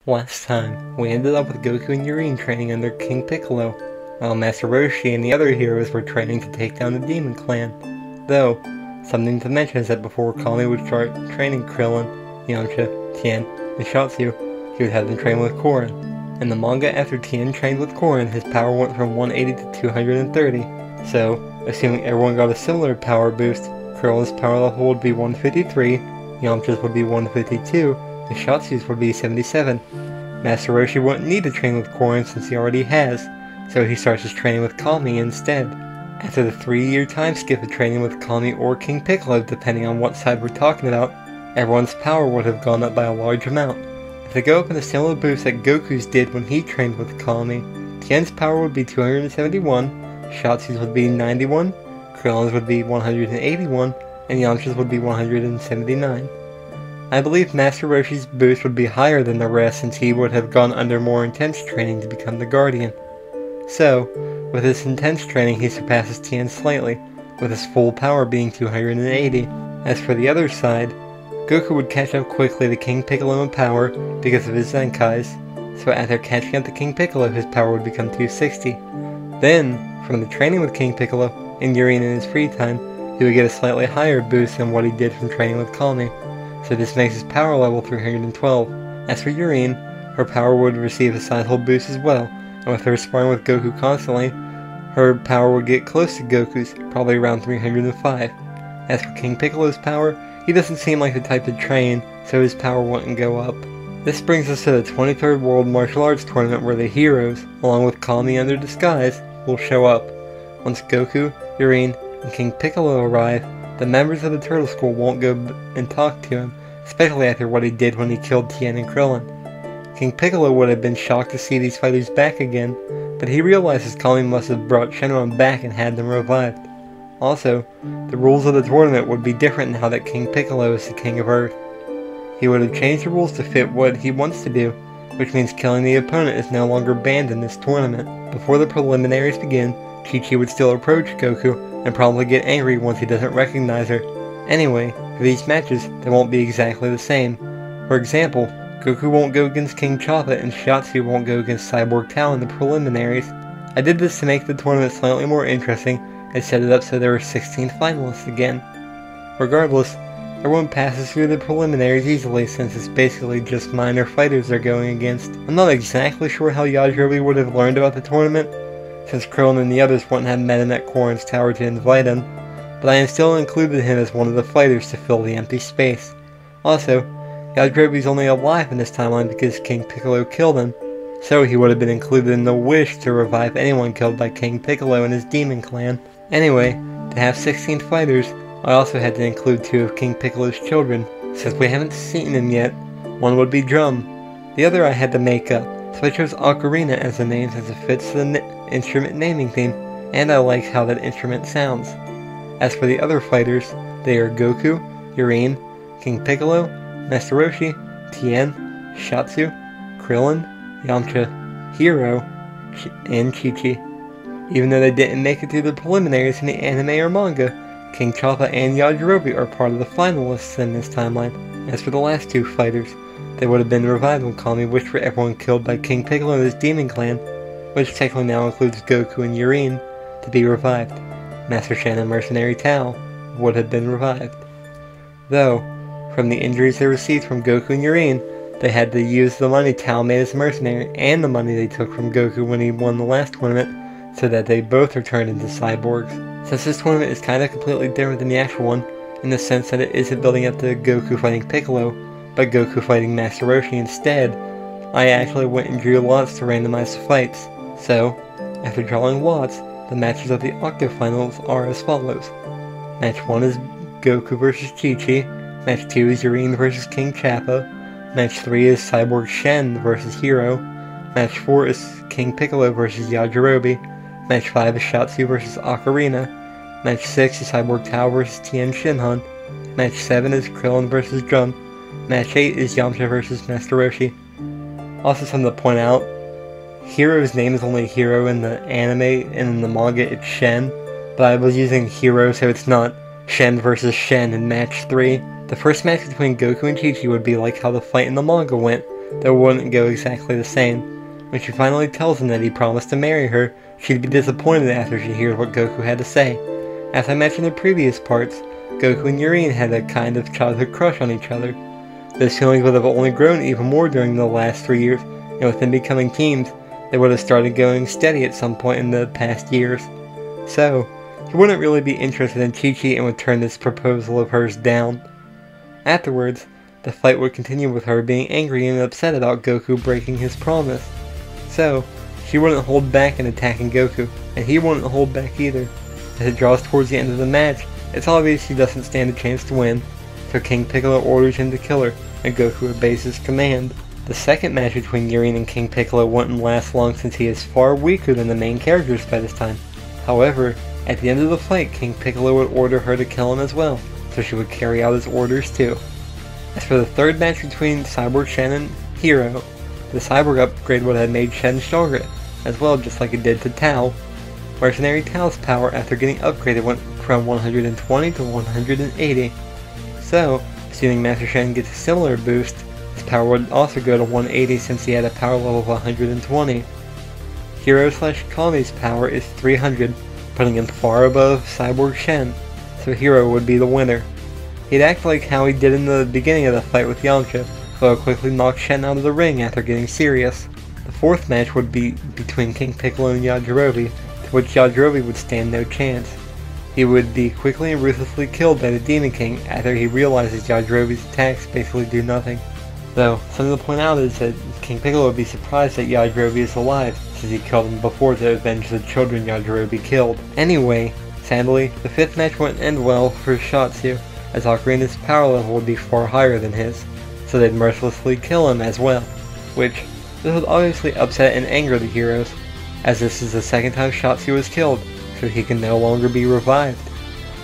Last time, we ended up with Goku and Yuri training under King Piccolo, while Master Roshi and the other heroes were training to take down the Demon Clan. Though, something to mention is that before Kami would start training Krillin, Yamcha, Tien, and Shatsu, he would have them train with Korin. In the manga, after Tien trained with Korin, his power went from 180 to 230, so, assuming everyone got a similar power boost, Krillin's power level would be 153, Yamcha's would be 152, and Shatsu's would be 77. Master Roshi wouldn't need to train with Korin since he already has, so he starts his training with Kami instead. After the 3-year time skip of training with Kami or King Piccolo, depending on what side we're talking about, everyone's power would have gone up by a large amount. If they go up in a similar boost that Goku's did when he trained with Kami, Tien's power would be 271, Shatsu's would be 91, Krillin's would be 181, and Yamcha's would be 179. I believe Master Roshi's boost would be higher than the rest since he would have gone under more intense training to become the Guardian. So, with this intense training he surpasses Tien slightly, with his full power being 280. As for the other side, Goku would catch up quickly to King Piccolo in power because of his Zenkais, so after catching up to King Piccolo his power would become 260. Then, from the training with King Piccolo, and Yuri in his free time, he would get a slightly higher boost than what he did from training with Kami. So this makes his power level 312. As for Yuri, her power would receive a sizable boost as well, and with her sparring with Goku constantly, her power would get close to Goku's, probably around 305. As for King Piccolo's power, he doesn't seem like the type to train, so his power wouldn't go up. This brings us to the 23rd World Martial Arts Tournament where the heroes, along with Kami under disguise, will show up. Once Goku, Yuri, and King Piccolo arrive, the members of the Turtle School won't go and talk to him, especially after what he did when he killed Tien and Krillin. King Piccolo would have been shocked to see these fighters back again, but he realizes Kami must have brought Shannon back and had them revived. Also, the rules of the tournament would be different now that King Piccolo is the King of Earth. He would have changed the rules to fit what he wants to do, which means killing the opponent is no longer banned in this tournament. Before the preliminaries begin, Chi-Chi would still approach Goku, and probably get angry once he doesn't recognize her. Anyway, for these matches, they won't be exactly the same. For example, Goku won't go against King Choppa and Shatsu won't go against Cyborg Tao in the preliminaries. I did this to make the tournament slightly more interesting and set it up so there were 16 finalists again. Regardless, everyone passes through the preliminaries easily since it's basically just minor fighters they're going against. I'm not exactly sure how Yajirobe would have learned about the tournament, since Krillin and the others wouldn't have met him at Korin's tower to invite him, but I still included him as one of the fighters to fill the empty space. Also, Yajirobe's only alive in this timeline because King Piccolo killed him, so he would have been included in the wish to revive anyone killed by King Piccolo and his Demon Clan. Anyway, to have 16 fighters, I also had to include 2 of King Piccolo's children. Since we haven't seen him yet, one would be Drum, the other I had to make up, so I chose Ocarina as the name since it fits the instrument naming theme, and I like how that instrument sounds. As for the other fighters, they are Goku, Yuri, King Piccolo, Master Roshi, Tien, Shatsu, Krillin, Yamcha, Hiro, and Chi-Chi. Even though they didn't make it through the preliminaries in the anime or manga, King Choppa and Yajirobe are part of the finalists in this timeline. As for the last 2 fighters, they would have been revived when Kami wished for everyone killed by King Piccolo and his Demon Clan, which technically now includes Goku and Yuri, to be revived. Master Shannon Mercenary Tao would have been revived. Though, from the injuries they received from Goku and Yuri, they had to use the money Tao made as a mercenary and the money they took from Goku when he won the last tournament, so that they both are turned into cyborgs. Since this tournament is kinda completely different than the actual one, in the sense that it isn't building up to Goku fighting Piccolo, but Goku fighting Master Roshi instead, I actually went and drew lots to randomize the fights. So, after drawing lots, the matches of the Octa Finals are as follows. Match 1 is Goku vs Chi-Chi, Match 2 is Yuri vs King Choppa, Match 3 is Cyborg Shen vs Hiro, Match 4 is King Piccolo vs Yajirobe, Match 5 is Shatsu vs Ocarina, Match 6 is Cyborg Tao vs Tien Shinhan, Match 7 is Krillin vs Drum, Match 8 is Yamcha vs Master Roshi. Also something to point out, Hiro's name is only Hiro in the anime, and in the manga it's Shen, but I was using Hiro so it's not Shen vs Shen in match 3. The first match between Goku and Chi-Chi would be like how the fight in the manga went, though it wouldn't go exactly the same. When she finally tells him that he promised to marry her, she'd be disappointed after she hears what Goku had to say. As I mentioned in previous parts, Goku and Yurine had a kind of childhood crush on each other. Those feelings would have only grown even more during the last 3 years, and with them becoming teams, they would have started going steady at some point in the past years. So, he wouldn't really be interested in Chi-Chi and would turn this proposal of hers down. Afterwards, the fight would continue with her being angry and upset about Goku breaking his promise. So, she wouldn't hold back in attacking Goku, and he wouldn't hold back either. As it draws towards the end of the match, it's obvious he doesn't stand a chance to win, so King Piccolo orders him to kill her, and Goku obeys his command. The second match between Yurine and King Piccolo wouldn't last long since he is far weaker than the main characters by this time. However, at the end of the fight, King Piccolo would order her to kill him as well, so she would carry out his orders too. As for the third match between Cyborg, Shannon, and Hiro, the Cyborg upgrade would have made Shen stronger as well, just like it did to Tao. Mercenary Tao's power after getting upgraded went from 120 to 180. So, assuming Master Shen gets a similar boost, his power would also go to 180 since he had a power level of 120. Hiro/Kami's power is 300, putting him far above Cyborg Shen, so Hiro would be the winner. He'd act like how he did in the beginning of the fight with Yamcha, so he'll quickly knock Shen out of the ring after getting serious. The fourth match would be between King Piccolo and Yajirobe, to which Yajirobe would stand no chance. He would be quickly and ruthlessly killed by the Demon King after he realizes Yajirobe's attacks basically do nothing. Though, something to point out is that King Piccolo would be surprised that Yajirobe is alive, since he killed him before to avenge the children Yajirobe killed. Anyway, sadly, the fifth match wouldn't end well for Shatsu, as Ocarina's power level would be far higher than his, so they'd mercilessly kill him as well, which this would obviously upset and anger the heroes, as this is the second time Shatsu was killed, so he can no longer be revived.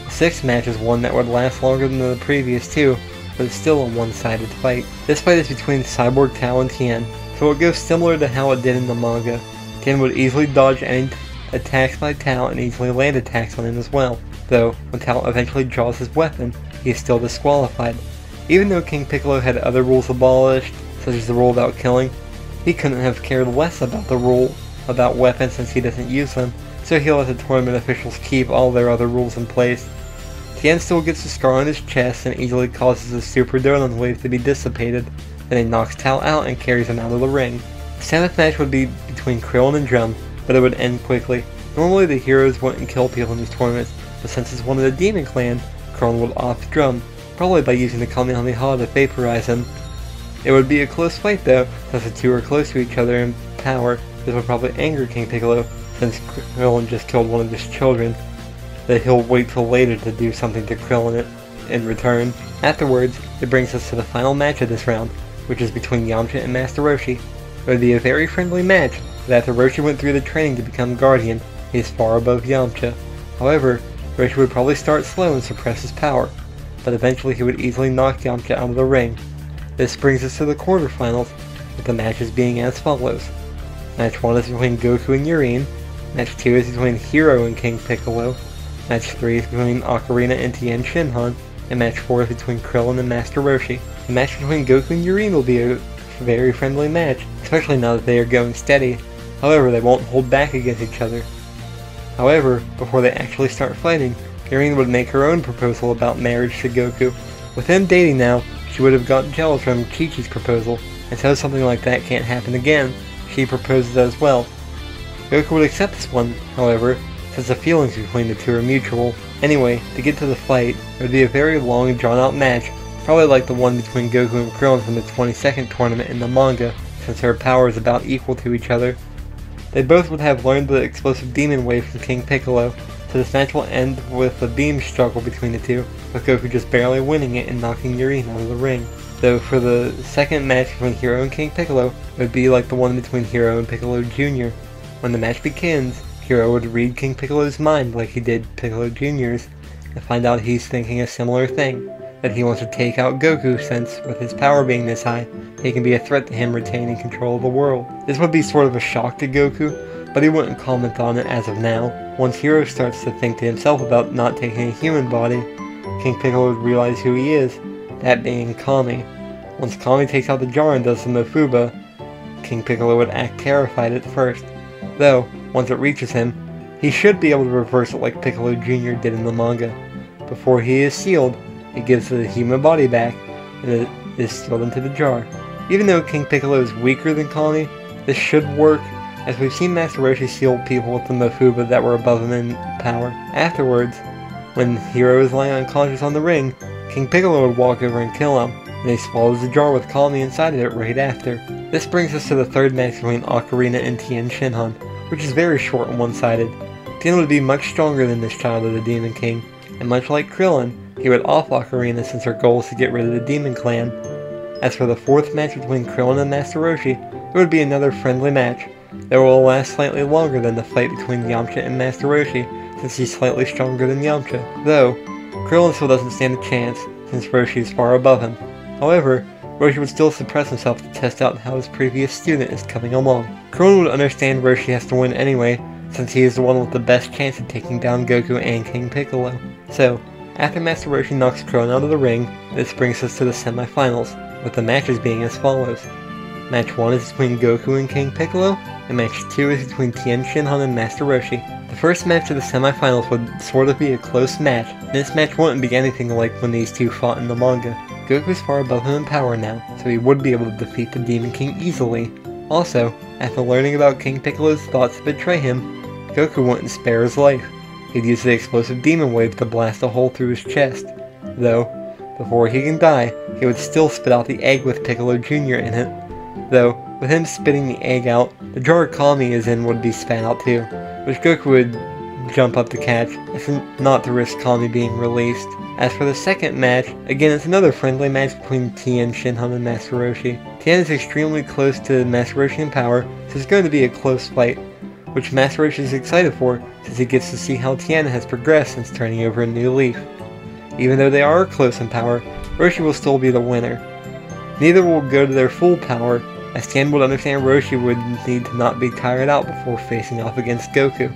The sixth match is one that would last longer than the previous two, but it's still a one-sided fight. This fight is between Cyborg, Tao, and Tien, so it goes similar to how it did in the manga. Tien would easily dodge any attacks by Tao and easily land attacks on him as well, though when Tao eventually draws his weapon, he is still disqualified. Even though King Piccolo had other rules abolished, such as the rule about killing, he couldn't have cared less about the rule about weapons since he doesn't use them, so he let the tournament officials keep all their other rules in place. Tien still gets a scar on his chest and easily causes a Super Dolan wave to be dissipated, then he knocks Tao out and carries him out of the ring. The seventh match would be between Krillin and Drum, but it would end quickly. Normally the heroes wouldn't kill people in these tournaments, but since it's one of the Demon Clan, Krillin would off Drum, probably by using the Kamehameha to vaporize him. It would be a close fight though, since the two are close to each other in power. This would probably anger King Piccolo, since Krillin just killed one of his children, that he'll wait till later to do something to Krillin in return. Afterwards, it brings us to the final match of this round, which is between Yamcha and Master Roshi. It would be a very friendly match, but after Roshi went through the training to become Guardian, he is far above Yamcha. However, Roshi would probably start slow and suppress his power, but eventually he would easily knock Yamcha out of the ring. This brings us to the quarterfinals, with the matches being as follows. Match 1 is between Goku and Yurine, Match 2 is between Hiro and King Piccolo, Match 3 is between Ocarina and Tien Shinhan, and Match 4 is between Krillin and Master Roshi. The match between Goku and Yurine will be a very friendly match, especially now that they are going steady. However, they won't hold back against each other. However, before they actually start fighting, Yurine would make her own proposal about marriage to Goku. With them dating now, she would have gotten jealous from Chi-Chi's proposal, and so something like that can't happen again. She proposes as well. Goku would accept this one, however, since the feelings between the two are mutual. Anyway, to get to the fight, it would be a very long, drawn-out match, probably like the one between Goku and Krillin from the 22nd tournament in the manga, since their power is about equal to each other. They both would have learned the explosive demon wave from King Piccolo, so this match will end with a beam struggle between the two, with Goku just barely winning it and knocking Yurine out of the ring. Though for the second match between Hiro and King Piccolo, it would be like the one between Hiro and Piccolo Jr. When the match begins, Hiro would read King Piccolo's mind like he did Piccolo Jr.'s, and find out he's thinking a similar thing, that he wants to take out Goku since, with his power being this high, he can be a threat to him retaining control of the world. This would be sort of a shock to Goku, but he wouldn't comment on it as of now. Once Hiro starts to think to himself about not taking a human body, King Piccolo would realize who he is, that being Kami. Once Kami takes out the jar and does the Mofuba, King Piccolo would act terrified at first. Though, once it reaches him, he should be able to reverse it like Piccolo Jr. did in the manga. Before he is sealed, he gives the human body back, and it is sealed into the jar. Even though King Piccolo is weaker than Kami, this should work, as we've seen Master Roshi seal people with the Mofuba that were above him in power. Afterwards, when Hiro is lying unconscious on the ring, King Piccolo would walk over and kill him, and he swallows the jar with Kami inside of it right after. This brings us to the third match between Ocarina and Tien Shinhan, which is very short and one-sided. Tien would be much stronger than this child of the Demon King, and much like Krillin, he would off Ocarina since her goal is to get rid of the Demon Clan. As for the fourth match between Krillin and Master Roshi, it would be another friendly match that will last slightly longer than the fight between Yamcha and Master Roshi, since he's slightly stronger than Yamcha, though Krillin still doesn't stand a chance since Roshi is far above him. However, Roshi would still suppress himself to test out how his previous student is coming along. Krillin would understand Roshi has to win anyway, since he is the one with the best chance of taking down Goku and King Piccolo. So, after Master Roshi knocks Krillin out of the ring, this brings us to the semifinals, with the matches being as follows. Match 1 is between Goku and King Piccolo, and match 2 is between Tien Shinhan and Master Roshi. The first match of the semifinals would sort of be a close match, and this match wouldn't be anything like when these two fought in the manga. Goku is far above him in power now, so he would be able to defeat the Demon King easily. Also, after learning about King Piccolo's thoughts to betray him, Goku wouldn't spare his life. He'd use the explosive demon wave to blast a hole through his chest. Though, before he can die, he would still spit out the egg with Piccolo Jr. in it. Though, with him spitting the egg out, the jar Kami is in would be spat out too, which Goku would jump up to catch, as not to risk Kami being released. As for the second match, again it's another friendly match between Tien Shinhan and Master Roshi. Tien is extremely close to Master Roshi in power, so it's going to be a close fight, which Master Roshi is excited for, since he gets to see how Tien has progressed since turning over a new leaf. Even though they are close in power, Roshi will still be the winner. Neither will go to their full power, as Tien would understand Roshi would need to not be tired out before facing off against Goku.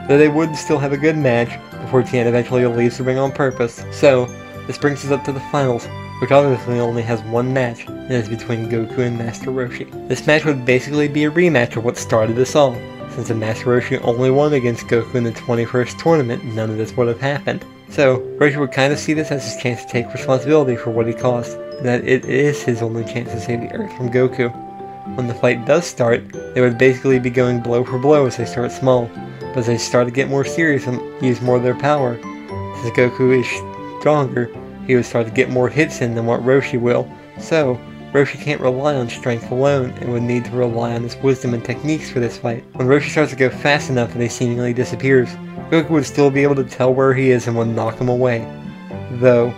Though they would still have a good match before Tien eventually leaves the ring on purpose. So, this brings us up to the finals, which obviously only has one match, and is between Goku and Master Roshi. This match would basically be a rematch of what started this all. Since the Master Roshi only won against Goku in the 21st tournament, none of this would have happened. So, Roshi would kind of see this as his chance to take responsibility for what he caused, and that it is his only chance to save the Earth from Goku. When the fight does start, they would basically be going blow for blow as they start small, but as they start to get more serious and use more of their power, since Goku is stronger, he would start to get more hits in than what Roshi will, so Roshi can't rely on strength alone and would need to rely on his wisdom and techniques for this fight. When Roshi starts to go fast enough that he seemingly disappears, Goku would still be able to tell where he is and would knock him away. Though,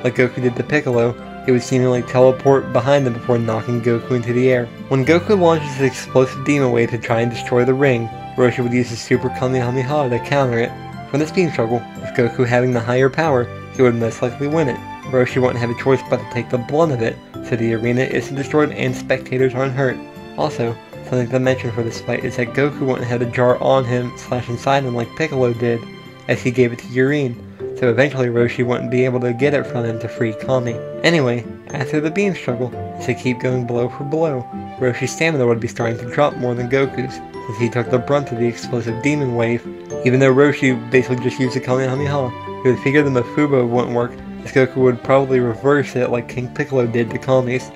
like Goku did to Piccolo, he would seemingly teleport behind them before knocking Goku into the air. When Goku launches his explosive demon wave to try and destroy the ring, Roshi would use his Super Kamehameha to counter it. From this beam struggle, with Goku having the higher power, he would most likely win it. Roshi wouldn't have a choice but to take the blunt of it, so the arena isn't destroyed and spectators aren't hurt. Also, something to mention for this fight is that Goku wouldn't have the jar on him / inside him like Piccolo did, as he gave it to Yurine, so eventually Roshi wouldn't be able to get it from him to free Kami. Anyway, after the beam struggle, as they keep going blow for blow, Roshi's stamina would be starting to drop more than Goku's, since he took the brunt of the explosive demon wave. Even though Roshi basically just used the Kamehameha, he would figure the Mofuba wouldn't work, as Goku would probably reverse it like King Piccolo did to Kami's.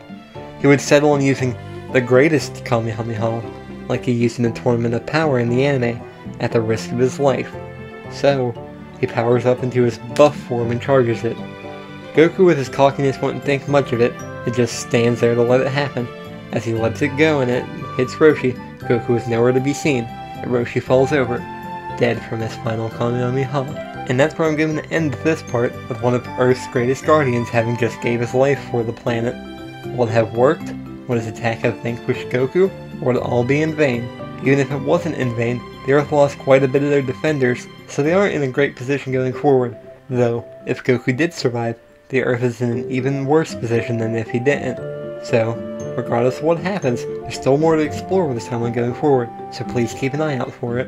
He would settle on using the greatest Kamehameha, like he used in the Tournament of Power in the anime, at the risk of his life. So, he powers up into his buff form and charges it. Goku with his cockiness wouldn't think much of it, it just stands there to let it happen. As he lets it go and it hits Roshi, Goku is nowhere to be seen, and Roshi falls over, dead from his final Kamehameha. And that's where I'm going to end this part, with one of Earth's greatest guardians having just gave his life for the planet. Will it have worked? Would his attack have vanquished Goku? Or would it all be in vain? Even if it wasn't in vain, the Earth lost quite a bit of their defenders, so they aren't in a great position going forward. Though, if Goku did survive, the Earth is in an even worse position than if he didn't. So, regardless of what happens, there's still more to explore with this timeline going forward, so please keep an eye out for it.